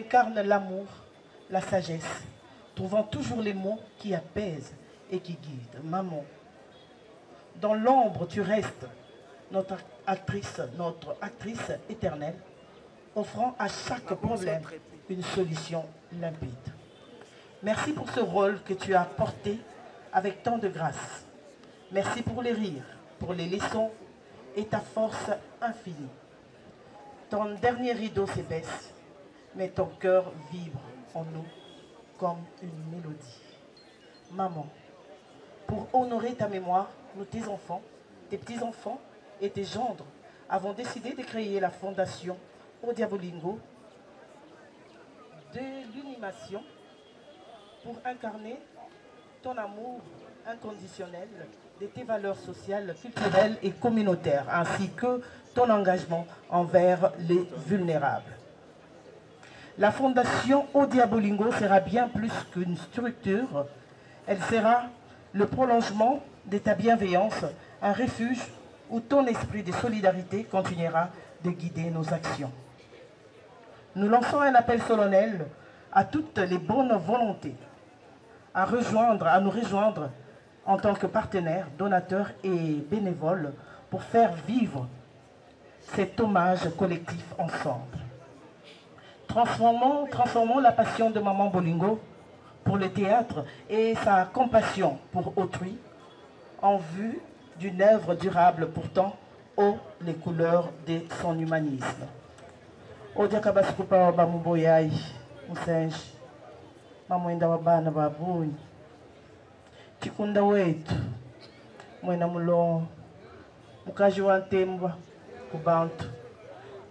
incarnes l'amour, la sagesse, trouvant toujours les mots qui apaisent et qui guident. Maman, dans l'ombre tu restes, notre actrice éternelle, offrant à chaque problème une solution limpide. Merci pour ce rôle que tu as porté avec tant de grâce. Merci pour les rires, pour les leçons et ta force infinie. Ton dernier rideau s'épaisse, mais ton cœur vibre en nous comme une mélodie. Maman, pour honorer ta mémoire, nous, tes enfants, tes petits-enfants et tes gendres avons décidé de créer la fondation Au Diabolingo de l'animation pour incarner ton amour inconditionnel de tes valeurs sociales, culturelles et communautaires, ainsi que ton engagement envers les vulnérables. La fondation Au Diabolingo sera bien plus qu'une structure, elle sera le prolongement de ta bienveillance, un refuge où ton esprit de solidarité continuera de guider nos actions. Nous lançons un appel solennel à toutes les bonnes volontés à nous rejoindre en tant que partenaires, donateurs et bénévoles pour faire vivre cet hommage collectif ensemble. Transformons la passion de Maman Bolingo pour le théâtre et sa compassion pour autrui en vue d'une œuvre durable portant haut les couleurs de son humanisme. Odiakabasikupa bamuboyai musenji mamwenda wabana babunyi chikunda wetu mwena mulongo mukaji wa ntembwa kubantu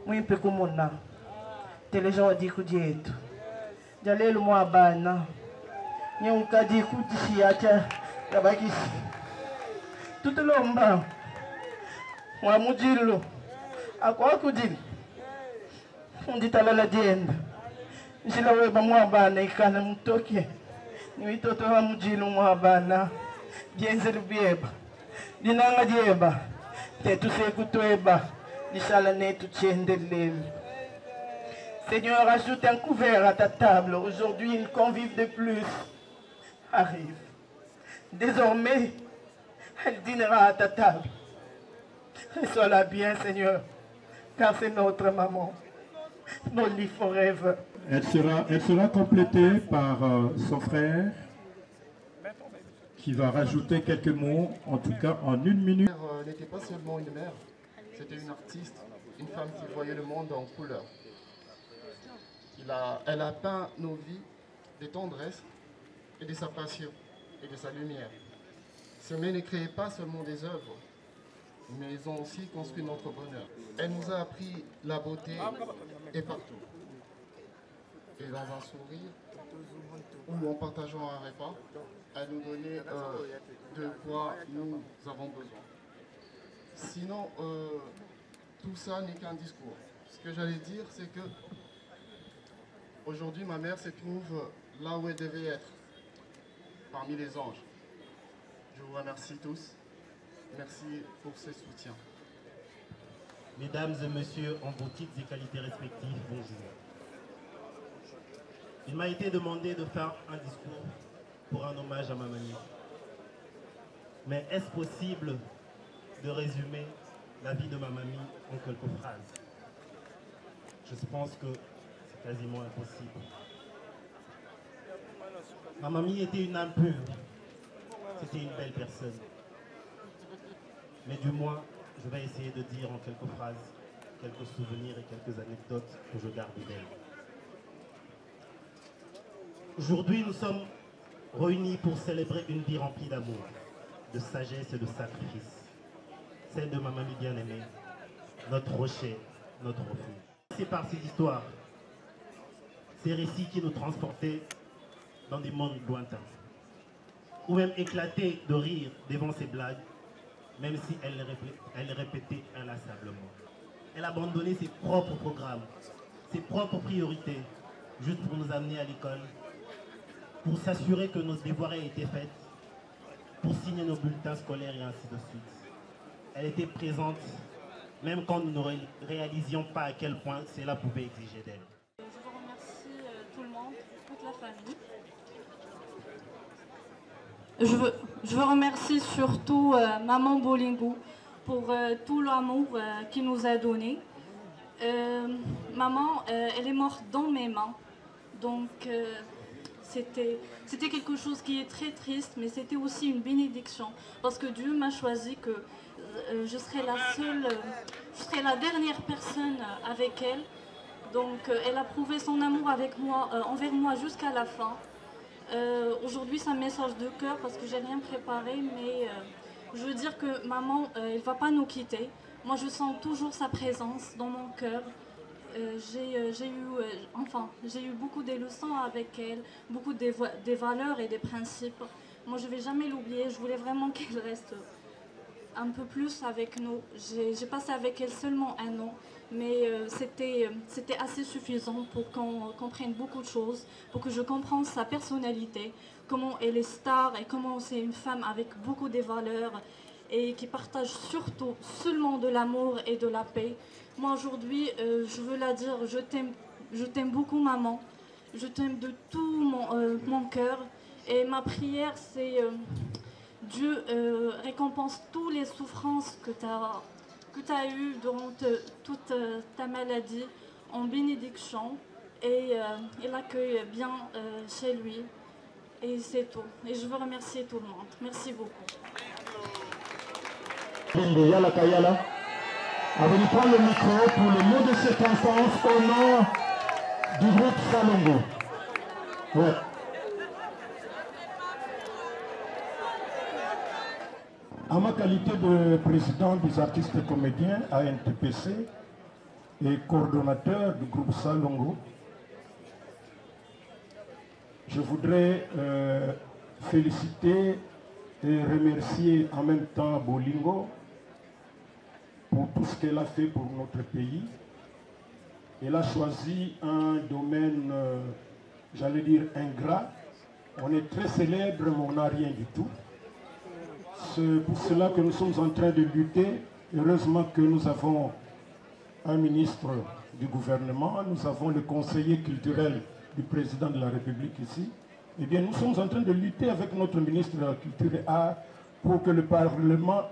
mwimpe kumuna teleja wadiku dietu jalelu mwabana nyeunkadi kudishiacha yabakisi tutulomba mwamujilo akwakudili unditalala dienda njila weba mwabana ikana mutoke niwitoto wa mujilo mwabana dienzelu bieba dinanga dieba tetu sekutweba dishala netu tiendelele. Seigneur, ajoute un couvert à ta table. Aujourd'hui, une convive de plus arrive. Désormais, elle dînera à ta table. Reçois-la bien, Seigneur, car c'est notre maman. Nos lits forever. Elle sera complétée par son frère qui va rajouter quelques mots, en tout cas en 1 minute. Elle n'était pas seulement une mère, c'était une artiste, une femme qui voyait le monde en couleur. Elle a peint nos vies de tendresse et de sa passion et de sa lumière. Ces mères ne créaient pas seulement des œuvres, mais ils ont aussi construit notre bonheur. Elle nous a appris la beauté et partout. Et dans un sourire, ou en partageant un repas, elle nous donnait de quoi nous avons besoin. Sinon, tout ça n'est qu'un discours. Ce que j'allais dire, c'est que aujourd'hui, ma mère se trouve là où elle devait être, parmi les anges. Je vous remercie tous. Merci pour ce soutien. Mesdames et messieurs, en vos titres et qualités respectives, bonjour. Il m'a été demandé de faire un discours pour un hommage à ma mamie. Mais est-ce possible de résumer la vie de ma mamie en quelques phrases? Je pense que c'est quasiment impossible. Ma mamie était une âme pure. C'était une belle personne. Mais du moins, je vais essayer de dire en quelques phrases, quelques souvenirs et quelques anecdotes que je garde d'elle. Aujourd'hui, nous sommes réunis pour célébrer une vie remplie d'amour, de sagesse et de sacrifice. Celle de ma mamie bien-aimée, notre rocher, notre refuge. C'est par ces histoires, ces récits qui nous transportaient dans des mondes lointains, ou même éclater de rire devant ces blagues, même si elle les répétait inlassablement. Elle abandonnait ses propres programmes, ses propres priorités, juste pour nous amener à l'école, pour s'assurer que nos devoirs aient été faits, pour signer nos bulletins scolaires et ainsi de suite. Elle était présente, même quand nous ne réalisions pas à quel point cela pouvait exiger d'elle. Je vous remercie toute la famille. Je veux remercier surtout Maman Bolingo pour tout l'amour qu'il nous a donné. Maman, elle est morte dans mes mains, donc c'était quelque chose qui est très triste, mais c'était aussi une bénédiction, parce que Dieu m'a choisi que je serai la dernière personne avec elle. Donc elle a prouvé son amour envers moi jusqu'à la fin. Aujourd'hui c'est un message de cœur parce que j'ai rien préparé, mais je veux dire que maman, elle ne va pas nous quitter. Moi je sens toujours sa présence dans mon cœur. J'ai eu beaucoup de leçons avec elle, beaucoup des valeurs et des principes. Moi je ne vais jamais l'oublier, je voulais vraiment qu'elle reste un peu plus avec nous. J'ai passé avec elle seulement 1 an, mais c'était assez suffisant pour qu'on comprenne beaucoup de choses, pour que je comprenne sa personnalité, comment elle est star et comment c'est une femme avec beaucoup de valeurs et qui partage surtout seulement de l'amour et de la paix. Moi aujourd'hui, je veux la dire, je t'aime beaucoup maman, je t'aime de tout mon cœur, et ma prière c'est Dieu récompense toutes les souffrances que tu as eues durant toute ta maladie en bénédiction, et il accueille bien chez lui. Et c'est tout. Et je veux remercier tout le monde. Merci beaucoup. Yala Kayala, avec prendre le micro pour le mot de circonstance au nom du groupe Salongo. Ouais. En ma qualité de président des artistes et comédiens à NTPC et coordonnateur du groupe Salongo, je voudrais féliciter et remercier en même temps Bolingo pour tout ce qu'elle a fait pour notre pays. Elle a choisi un domaine, j'allais dire, ingrat. On est très célèbre, mais on n'a rien du tout. C'est pour cela que nous sommes en train de lutter. Heureusement que nous avons un ministre du gouvernement, nous avons le conseiller culturel du président de la République ici. Eh bien, nous sommes en train de lutter avec notre ministre de la Culture et Art pour que le Parlement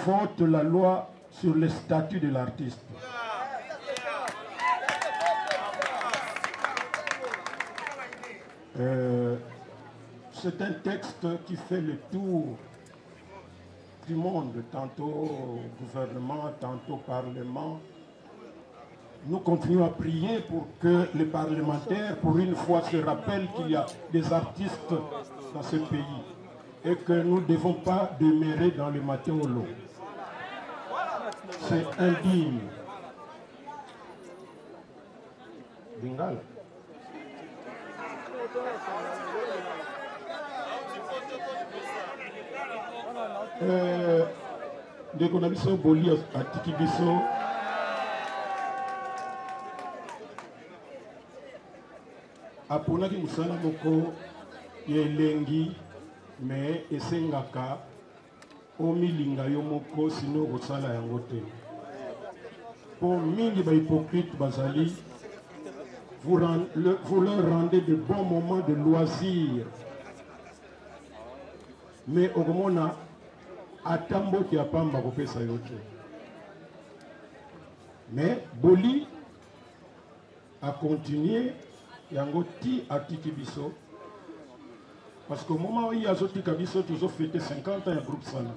vote la loi sur le statut de l'artiste. C'est un texte qui fait le tour du monde, tantôt au gouvernement, tantôt au Parlement. Nous continuons à prier pour que les parlementaires, pour une fois, se rappellent qu'il y a des artistes dans ce pays et que nous ne devons pas demeurer dans le matin au lot. C'est indigne. Bengala. Ndeko na biso boli atiki biso aponaki mosala moko ya elengi me esengaka omilinga yo moko sino kosala yango te. Po mingi bahypocrite bazali, vous leur rendez de bons moments de loisirs, mais okomona atambo ki apamba kopesa yo te. Mais Boli a continué yango ti atiki biso parce qu'au moment où il y a zotika biso toujours fêté 50 ans ya groupe Sala.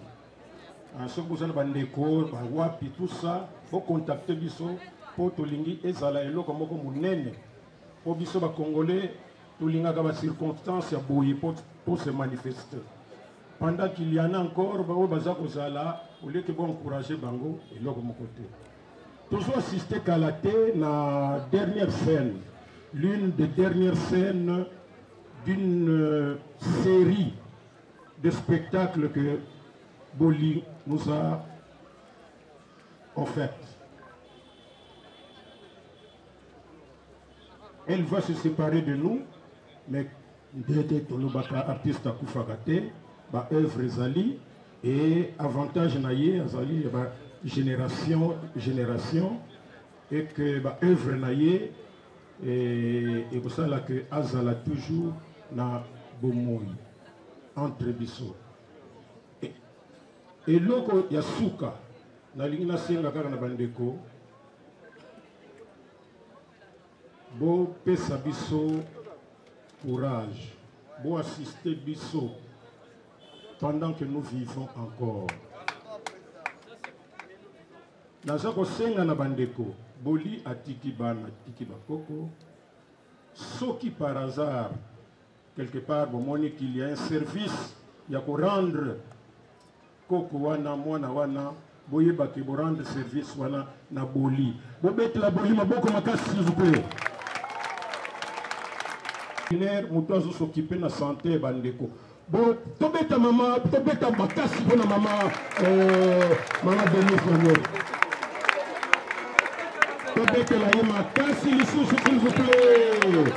Soki bozala bandeko bawapi tout ça faut contacter biso po tolingi ezala eloko moko munene po biso ba congolais tolingaka ba circonstances ya boye pour se manifester. Pendant qu'il y en a encore, bao baza kozala au lieu que bon encourager bango eloko moko te. Toujours assisté Kalaté na dernière scène, l'une des dernières scènes d'une série de spectacles que Boli nous a offert. Elle va se séparer de nous, mais d'être artiste à Koufagate, ba œuvre Zali, et avantage naïe Zali, génération, et que ba œuvre naïe et pour ça que azala toujours na bomoi entre biso et loko ya suka na lingi na senga kaka na bandeko bo pesa biso courage bo assister biso pendant que nous vivons encore. Naza kosenga na bandeko boli atiki bana atiki bakoko soki par hasard quelque part bomoni qu'il y a un service ya ko rendre koko wana mwana wana boyeba ke bo rendre service wana na boli bobetela boli maboko makasi s'il vous plaît. Moto azo s'occuper na santé bandeko bon tobeta mama tobeta makasi pona mama mama Denis tobeta la makasi lisusu s'il vous plaît.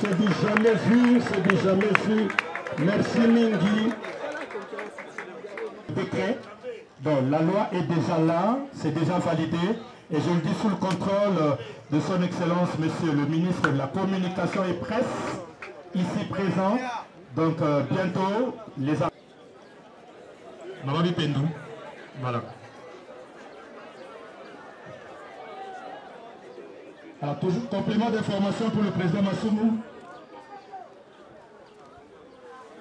C'est du jamais vu, c'est du jamais vu. Merci Mingi. Décret. Donc la loi est déjà là, c'est déjà validé et je le dis sous le contrôle de son excellence monsieur le ministre de la communication et presse ici présent. Donc bientôt les Maman Bipendou. Voilà. Alors toujours complément d'information pour le président Massoumou.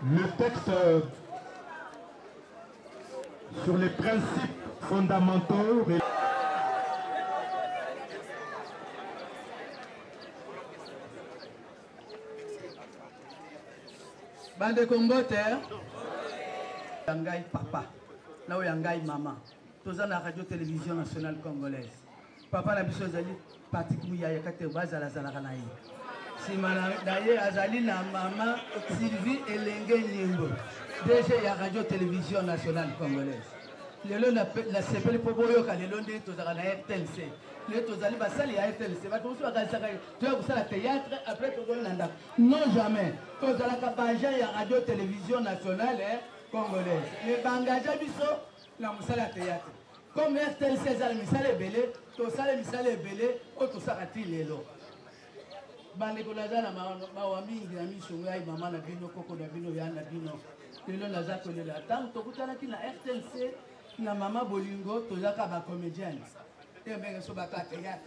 Le texte sur les principes fondamentaux. Bande Kombote, Yangai papa, là où Yangai maman, tous en la radio-télévision nationale congolaise. Papa n'a besoin d'aller parti qui y a quatre bases à la Zalakanaï. Si d'ailleurs Azali na maman Sylvie Elenge Nyembo, déjà il y a radio-télévision nationale congolaise. Le long la CPL Poboyo quand le long de tous à la RTLC. Les tous allés basali à RTLC. Va tout ça tu vas ça théâtre après tout nanda. Non jamais. Tous à la Kabaja il y a radio-télévision nationale congolaise. Les bangaja biso la musala théâtre. Comme RTLC za misale belé, to sale misale belé, o to sakati lelo. Bande ko lazala ma wa mingi na miso ngai mama na bino koko na bino ya na bino. Lelo naza ko lela tant to kutana ki na RTLC na mama bolingo to zaka ba comédienne. Et mbenge so ba ka théâtre.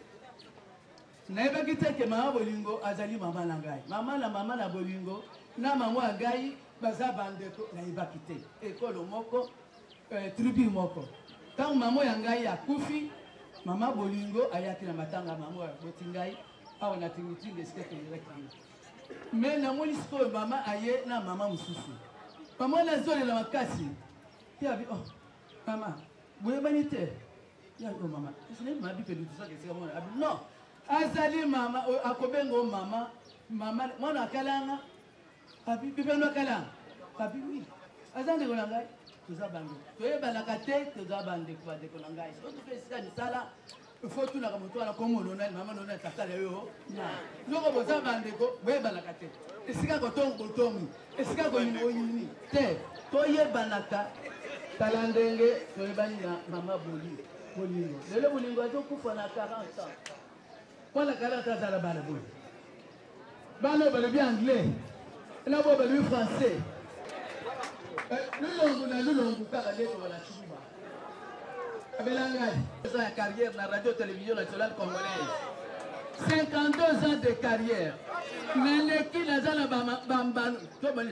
Na eba kiteke mama bolingo azali mama na ngai. Mama na bolingo na mama ngai baza bande ko na eba kite. Ekolo moko tribu moko. Quand maman yangai a kufi, maman bolingo ayaki na matanga maman ya botingai, awa na tinguti ngeske direct. Mais na moni siko maman aye na maman mususu. Maman na zole la makasi. Ti abi oh maman, boye banite. Ya oh maman, c'est ma bi pedu tout ça que c'est moi. Abi non. Azali maman akobengo maman, maman mona kalanga. Abi bibeno kalanga. Abi oui. Azande konangai. Toza bande. Toye balaka te toza bande kwa de konangai. So to pesa ni sala. Faut tout na kamoto na komo lona mama lona tata yo. Na. Loko boza bande ko boye balaka te. Esika ko tongo tongi. Esika ko yini te. Toye balaka talandenge toye bani na mama boli. Bolingo. Lelo bolingo azo kufa na 40 ans. Kwa na 40 ans la bana boli. Bana bale bien anglais. Là bo bale français. Nous la carrière dans la radio-télévision nationale congolaise. 52 ans de carrière. Mais qui n'a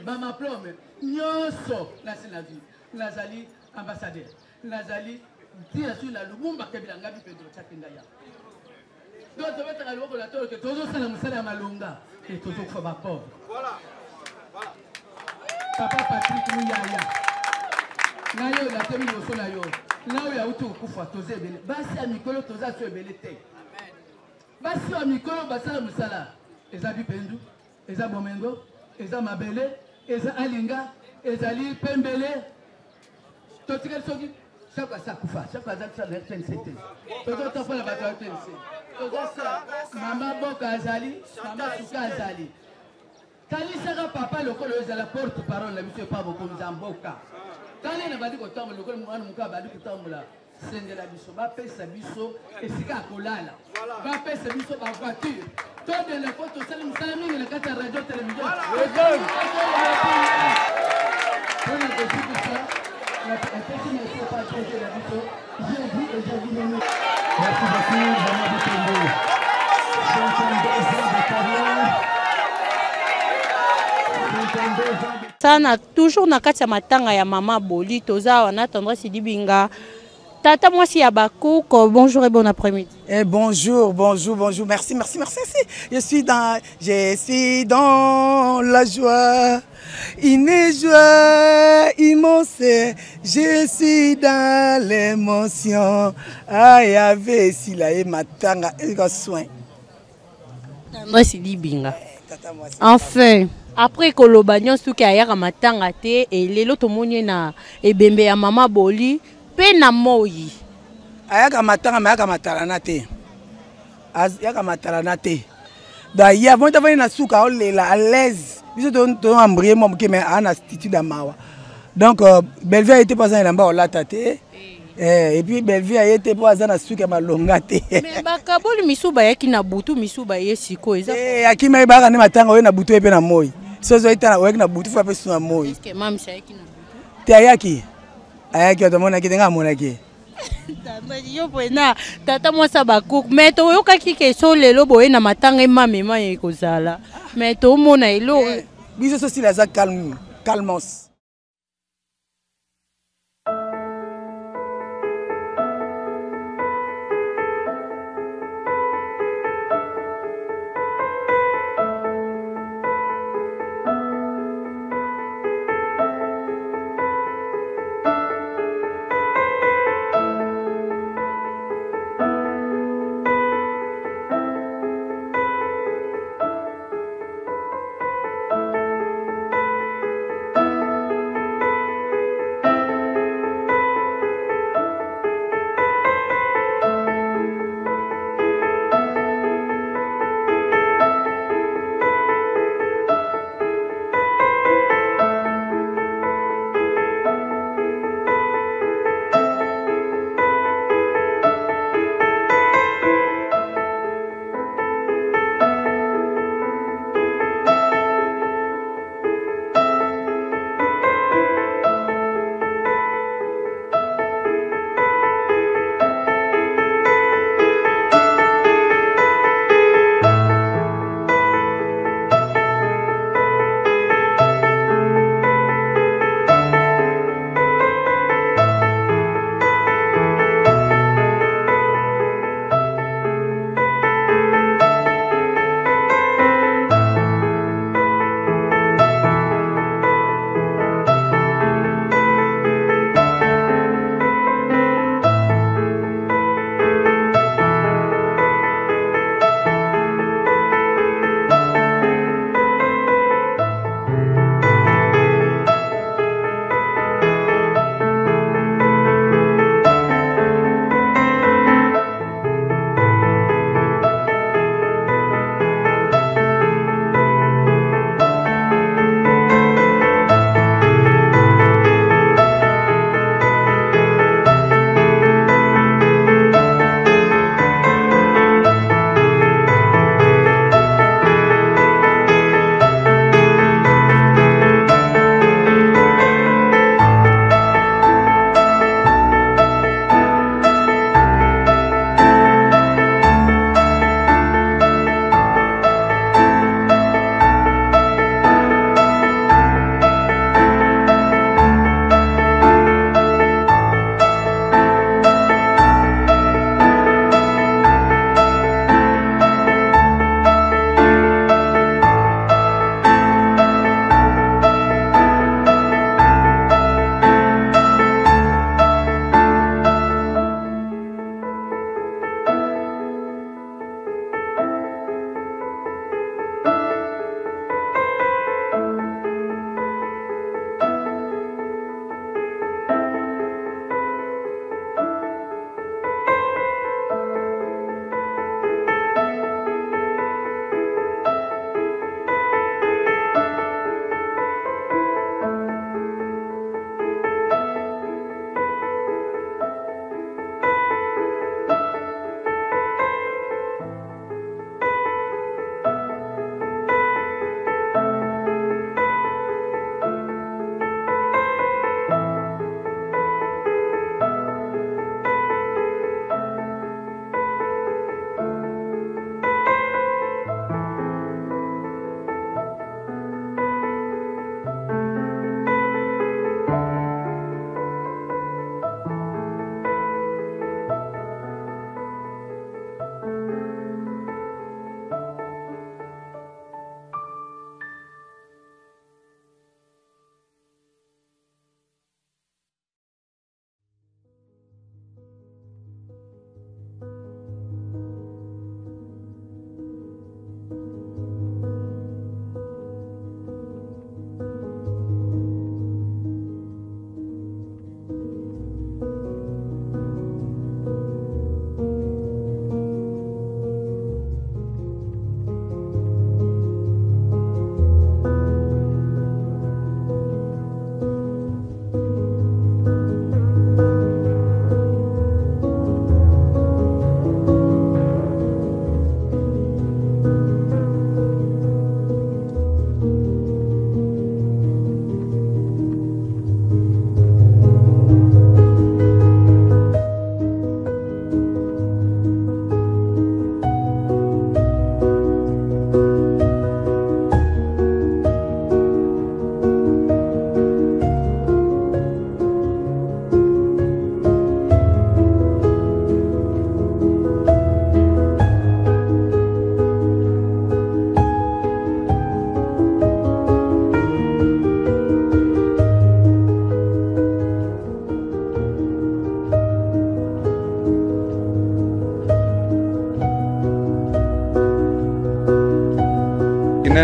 pas plombe. Nyoso, la Sénavie. Nazali, ambassadeur. Nazali, tire sur la Lumumba Kebilangabi Pedro Chakindaya. Donc, tu vas être à l'opérateur que toujours ça la Moussala Malunga et toujours faut ma pauvre. Voilà. Voilà. Papa Patrick Mouyaya. Nayo la temi yoso na yo. Là où il y a autour kufa toze belé. Basi a mikolo toza so belé te. Basi a mikolo basala musala. Eza bipendu, eza bomengo, eza mabele, eza alinga, ezali pembele. Totikel soki chaque sa kufa, chaque sa ça le TNCT. Tozo tofa la bato TNC. Tozo sa mama boka azali, mama suka azali. Kalisaka papa lokolo ezala porte-parole la monsieur Pabo Komzamboka. Kali na badi ko tambola lokolo mwana muka badi ko tambola sengela biso ba pesa biso esika kolala. Ba pesa biso ba voiture. Toi, de la photo, c'est le salami, le cas de radio télévision. Merci beaucoup, Maman Bitombo. 52 ans de carrière. 52 ans de... Sana toujours na kati ya matanga ya mama Boli toza wana tendresse Sidi Binga. Tata mwasi ya Bakouko, bonjour et bon après-midi. Eh bonjour, bonjour, bonjour. Merci, merci, merci. Je suis dans la joie. Une joie immense. Je suis dans l'émotion. Aïe, ave si la e matanga e soin. Tendresse Sidi Binga. Enfin, après koloba nyonso ki ayaka matanga te et lelo tomoni na ebembe ya mama Boli. Pena moyi ayaka matanga mayaka matalana te ayaka matalana te da ya bon tavani na suka olela à l'aise biso to embrier mo ke mais ana attitude mawa donc Bellevue était pas en lamba olata te et puis Bellevue était pas na suka malonga te mais bakaboli misuba yaki na butu misuba yesiko eza akima ibaka ne matanga oyo na butu epe na moyi sozo itana oyo na butu fa pe suna moyi est-ce que mam yaki na butu te ayaki ayaki otomona ki tenga monaki yo pena tata mwasa Bakouko mais to yokaki ke so lelo boye na matanga emamema ekozala mais to mona elo biso so sila za calmos.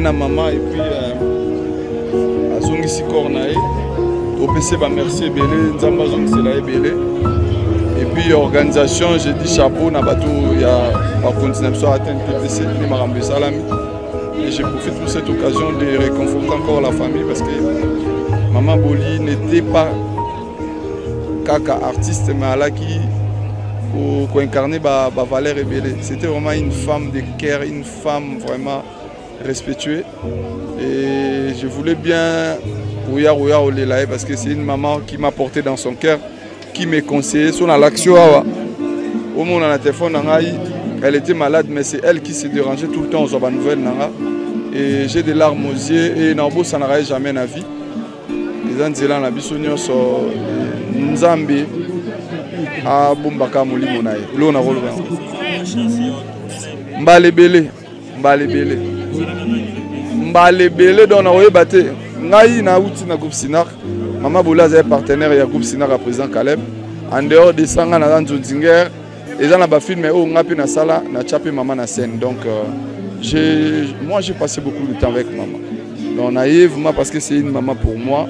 na na maman et puis azongisi cornae opc ba merci ebele nzamba zongisela ebele et puis organisation j'ai dit chapeau na bato ya ba continuer à atteindre TPC ni marambe salami et je profite pour cette occasion de réconforter encore la famille parce que maman Boli n'était pas kaka artiste mais elle a qui pour incarner ba valeur rebelle. C'était vraiment une femme de cœur, une femme vraiment respectueuse et je voulais bien Ouya Olelaye parce que c'est une maman qui m'a porté dans son cœur, qui m'a conseillé sur l'action. Au moment où on a téléphone, elle était malade mais c'est elle qui s'est dérangée tout le temps aux nouvelles et j'ai des larmes aux yeux et Nambo ça n'arrête jamais la vie. Les Anzela na bisonyo so Nzambe a bombaka molimo na ye lo na rolo mbale bele donc na oyeba te ngai na uti na groupe Sinar Mama Bola est partenaire ya groupe Sinar à président Caleb en dehors de sanga na Nzonzinger et dans la film o ngapi na sala na chapé maman na scène donc moi j'ai passé beaucoup de temps avec maman donc naïvement parce que c'est une maman pour moi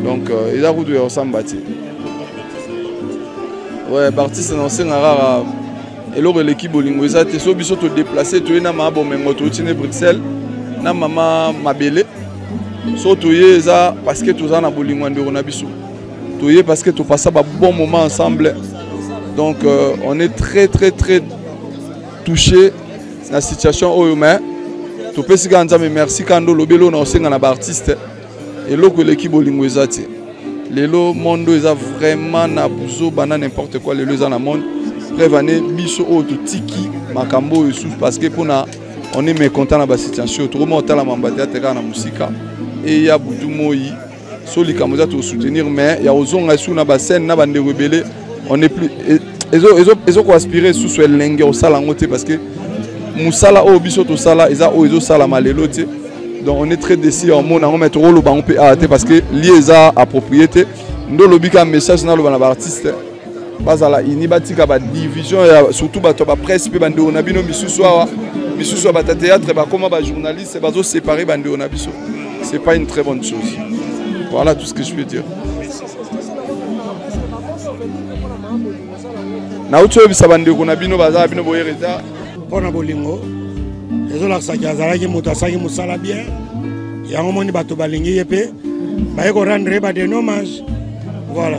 donc il a route de Sambati. Ouais, Bartiste dans un rare et l'autre l'équipe Bolingo ça te so biso te déplacer tu es na ma bon mengo tu es Bruxelles na maman Mabele so tu es ça parce que tu es na Bolingo ndeko na biso tu es parce que tu passes un bon moment ensemble donc on est très touché la situation au humain tu peux si quand mais merci quand lobelo na osenga na Bartiste et l'autre l'équipe Bolingo ça les lots monde ils a vraiment na buzo bana n'importe quoi les lots dans le monde prévaner biso au tiki makambo parce que pour na on est mécontent na ba situation tout le monde la mambata terra na musika et il y a beaucoup moi soli kamoza to soutenir mais il y a ozonga sous na ba scène na bande rebelle on est plus ils ont aspiré sous le lenge au sala ngote parce que musala o biso to sala ils ont sala malelo te. Donc on est très décis en monde on mettre rôle on peut arrêter parce que lieza à propriété ndo lobika message na lo bana artiste basa la inibatika ba division surtout ba to ba presse pe bande on a bino misusu ba théâtre ba comment ba journaliste ba zo séparer bande on a biso c'est pas une très bonne chose. Voilà tout ce que je peux dire. Na uto bisa bande on a bino baza bino boyereza pona bolingo ezola sakazala ki mutasaki musala bien yango moni bato balingi yepe ba ko rendre ba des hommages voilà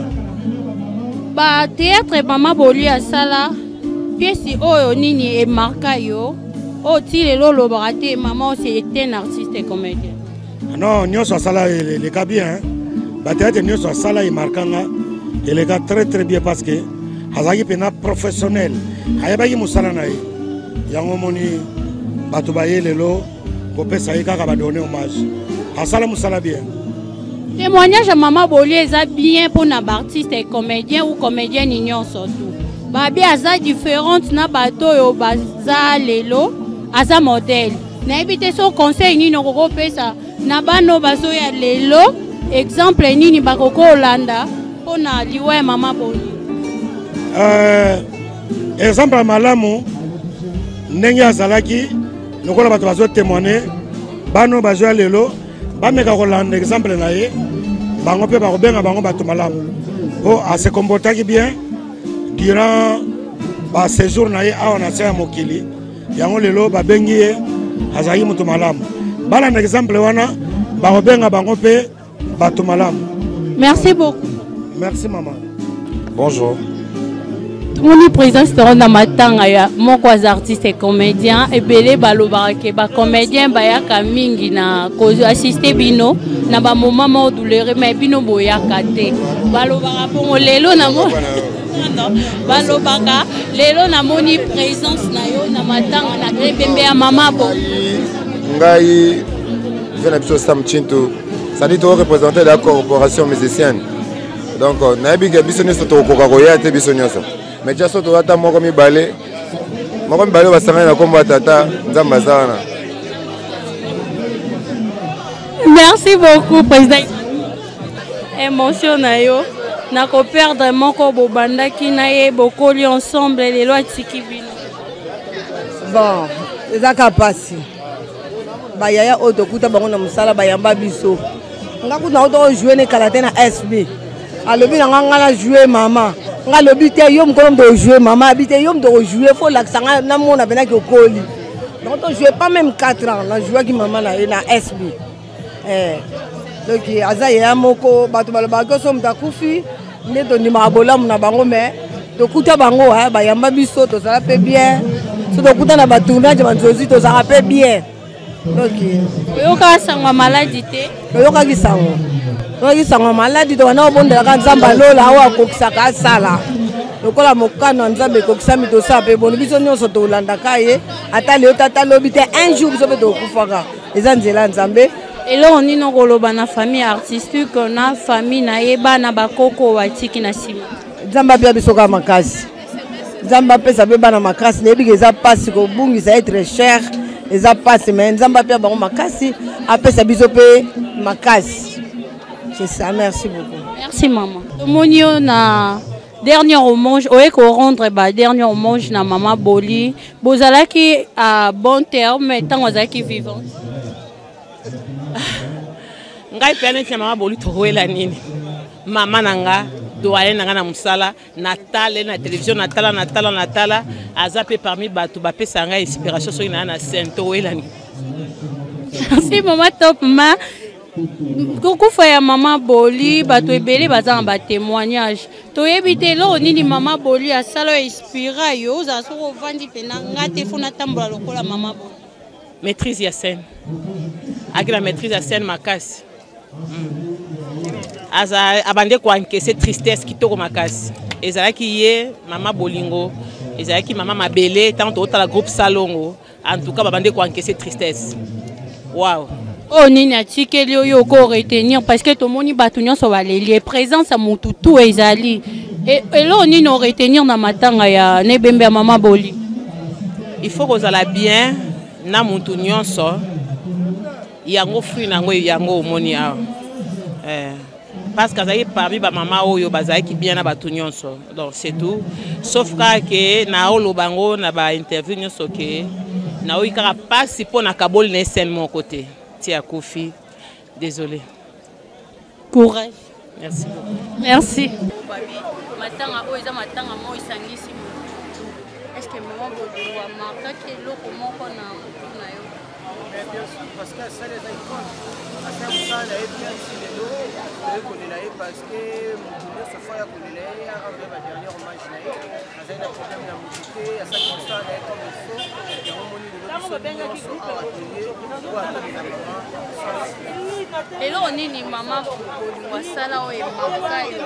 ba théâtre Mama Boli à sala pièce oyo nini e marka yo o ti lelo lo barate maman c'est un artiste et comédien non nyoso sala les cas bien ba théâtre nyoso sala e markanga et les gars très bien parce que azaki pena professionnel ayabaki musala na ye yango moni bato baye lelo kopesa ye kaka ba donner hommage asala musala bien. Témoignage à Mama Boli est bien pour na artiste et comédien ou comédienne ignon surtout ba bien aza différente na bato yo baza lelo aza modèle na ebité son conseil nini ko pesa na bano bazo ya lelo exemple nini bakoko Holanda pour na liwa Mama Boli exemple malamu ndenge azalaki lokola bato bazo témoigner bano bazo lelo bameka kolanda exemple na ye bango pe bakobenga bango bato malamu po ase comportaki bien durant ba séjour na ye awa na sia mokili yango lelo babengi ye azalaki moto malamu bala na exemple wana bakobenga bango pe bato malamu. Merci beaucoup. Merci maman. Bonjour. Mon président c'est dans matanga ya moko az artiste et comédien et belé balobake ba comédien ba ya kamingi na ko assister bino na ba moment mo douleur mais bino boya kate balobaka bongo lelo na mo non balobaka lelo na moni présence na yo na matanga na bembe ya Mama Boli ngai vena biso Sam Chinto ça dit to représenter la corporation musicienne donc na biga biso nyoso to koka koya te biso nyoso mais déjà surtout ata moko mibale basanga na komba tata nzamba zana. Merci beaucoup président. Émotion na yo na ko perdre moko bobanda ki na ye bokoli ensemble les lois tiki bino. Bon, ezaka pasi. bayaya oyo tokuta bango na mosala bayamba biso nga kuta nango tokojouer ne kala te na SB alobi na nga na jouer mama nga lobi te yo mokolo moto ojouer mama abi te yo moto ojouer fo lakisa nga namona penaki okoli donc tojouer pas même 4 ans na jouaki mama na ye na SB donc aza yeya moko bato balobaki oso moto akufi nde tondimaka bolamu na bango mais tokuta bango bayamba biso tozala mpe bien so tokuta na batournage banzozi tozala mpe bien oyokaka sango maladi te oyokaki sango maladi to wana obondelaka nzambe alola awo akokisaka asala lokola mokano ya nzambe ekokisami tosala mpe boni biso nyonso tolandaka ye ata leo tata lobi te un jour biso mpe tokufaka eza nzela ya nzambe eloko nini okoloba na famille artistique na famille na ye bana bakoko watiki na nsima nzambe apesa biso kaka makasi nzambe apesa mpe bana makasi nayebiki eza mpasi kobungisa etre cher eza mpasi mais nzambe apesa bango makasi apesa biso mpe makasi c'est ça merci beaucoup merci maman tomoni yo na dernier hommage oye korendre dernier hommage na mama Boli bozalaki à bon terme ntango azalaki vivante ngai mpe neti na mama Boli tokoyela nini mama na nga doyen na nga na mosala natala na télévision natala aza mpe parmi bato bapesa ngai inspiration soki na ya na scène tokoyela nini merci mama top ma kokufa ya mama Boli bato ebele baza na batémoignage toyebi te eloko nini mama Boli asala oyo inspira yo ozala soki ovandi mpena nga te fo natambola lokola mama Boli maîtrise ya scène aki na maîtrise ya scène makasi abande koankese tristesse kitoko makasi ezalaki ye mama bolingo ezalaki mama mabele ntango tokotala groupe salongo en tout cas babande koankese tristesse wow oyo nini atikeli oyo oko retenir parce que tomoni bato nyonso baleli présence ya motu tu ezali eloko nini oretenir na matanga ya nebembe ya mama Boli il faut kozala bien na motu nyonso yango fruit nango yango omoni awa parce que azalaki parmi bamama oyo bazalaki bien na bato nyonso donc c'est tout sauf kaka ke naoloba ngo na bainterview nyonso ke naoyi kaka mpasi mpo na kaboli na esene moko te ti akufi désolé courage merci beaucoup merci matanga oyo eza matanga moko esangisi est-ce que mama Boli amarkaki eloko moko na motu na yo bien sûr parce que ça les icônes à ça ça la bien ici les dos et kolela ye parce que mon se fois ya kolela ye avec la dernière hommage na ye azali na problème na motuté à ça comme ça na comme il faut ya moni le biso bengaki groupe à atelier ou à la maman eloko nini mama Boli wasala oyo emarka yo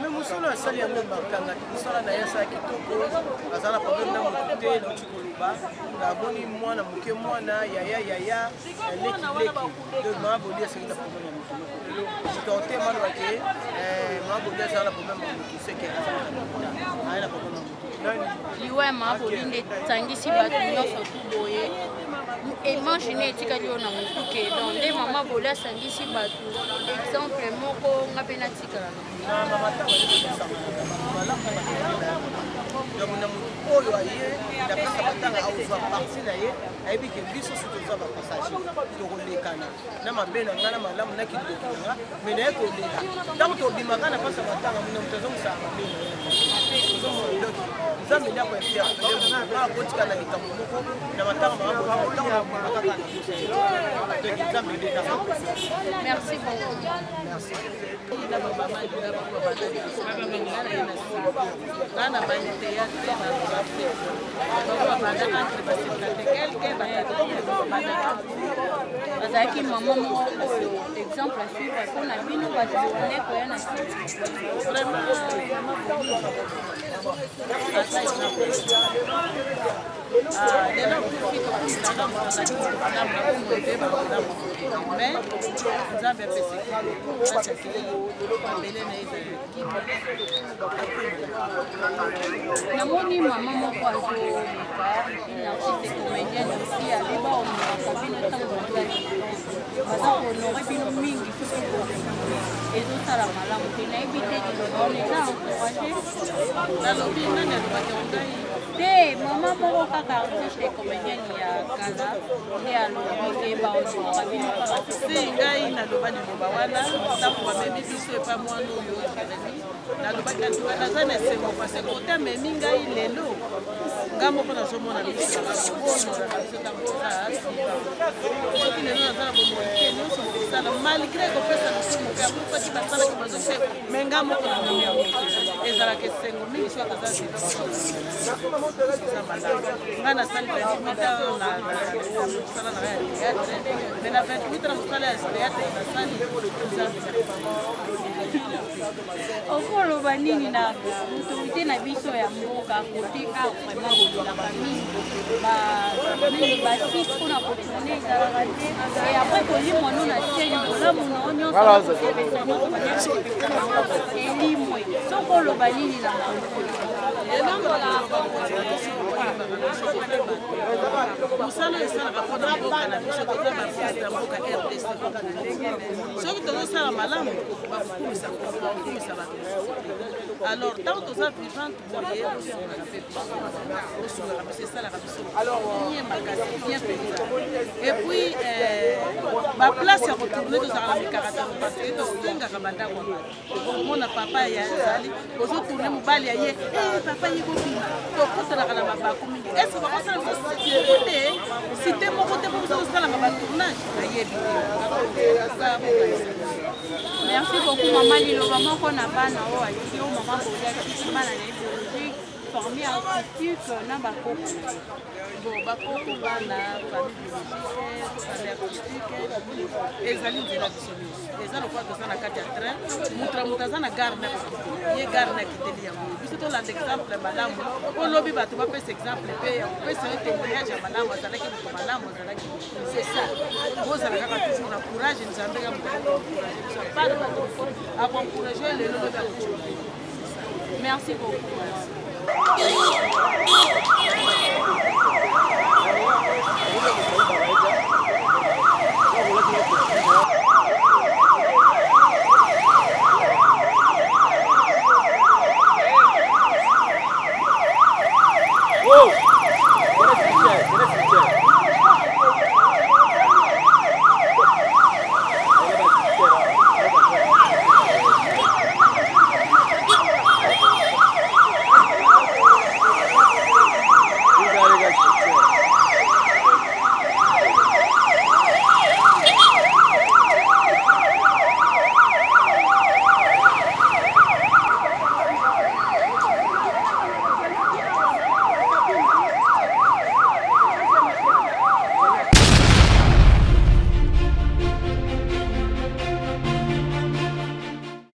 mais mosolo asali yango emarkanga te mosala na ye asala kitoko aza na problème na motuté nauti koloba namoni mwana moke mwana yaya leki donc mama Boli asengi na problème ya motu sikote malobake mama Boli azala na problème ya motu seke aye na problème ya motu liwa ya mama Boli nde etangisi bato nyonso tu boye imagine etikali yo na motu ke donc nde mama Boli asangisi bato exemple moko nga mpe natikala na motu oyo aye napesa batanga aozwa parti na ye ayebi ke biso so tozwa bapassage tokolekana na mabe na nga na malamu na kitoko na nga me naye koleka ntango tobimaka na mpasa batanga mona moto azongisaka mabe nzambe nde akointerpele akotika na likambo moko na matanga makambo ntango nabimaka kaka na biso nzambe nde merci beaucoup merci Nana banite ya tena bafe. Baba banda entre basipate quelqu'un bazalaki mama moko oyo exemple à suivre mpona bino bato bone koya na lelo kufi tokusilanga mosalaki malamu nakomoeve bakolamu mais nzambe apeseki asekeli mabele na namoni mama moko azomeka une artiste comédienne aussi aleba omelaka bino ntango baza kohonore bino mingi soki ezosala malamu te nayebi te liloba wana eza encourage nalobi nani alobaki ngai te mama moko kaka artiste comédienne ya kala nde alobi ke baozwaka bino si ngai naloba liloba wana ntango bamemi biso epa mwana oyo jeremi nalobaki atuka naza na esengo parce kote amemi ngai lelo ngai moko nazomona bisoaka kobonoaka biso ntangoza soki lelo naza na bomoike nyonso mokosala malgré kopesa biso moke amokoki basalaki bazose me ngai moko namomi yango ezalaka esengo mingi soki aza eza malamu ngai nasali 28 mosala na ya théâtre me na 28 na mosala ya théâtre nasali okoloba nini na autorité na biso ya mboka kote a vraiment bolelaka mingi basite mpona kotourne ezalaka te e apres kolimwano na seli bolamu nao nyonso elimwe sokoloba nini na mosala esalaka mpona mboka na biso toza baprise ya mboka rdc soki tozosala malamu bakumisa bato alors ntango toza vivante boye osungaka mpe osungaka biso esalaka biso bien makasi bien penza epuis baplace ya kotourne tozalaka na mikaratano parce que tosengaka bandako omona papa yazali ozotourne mobali ya ye papa ye kobima tokotelaka na mabako mingi estce bakosala biso site te site moko te moko tozosalaka batournage nayebi te. Merci beaucoup maman liloba moko na bana oyo aliki o mama boliaki bana na biologie formé artistique na bakoko bon bakoko bana famille biologique artistique ezali nzela biso nyonso eza lokola toza na kati ya train moto na moto aza na gare na ye gare na kiteli yango biso tolanda exemple malamu olobi bato bapesa exemple mpe opesa yo témoignage ya malamu azalaki moto malamu azalaki c'est ça bozala kaka toujours na courage nzambe ya moto akoencourage biso apart bato akoencourage lelo lobi akocourage merci beaucoup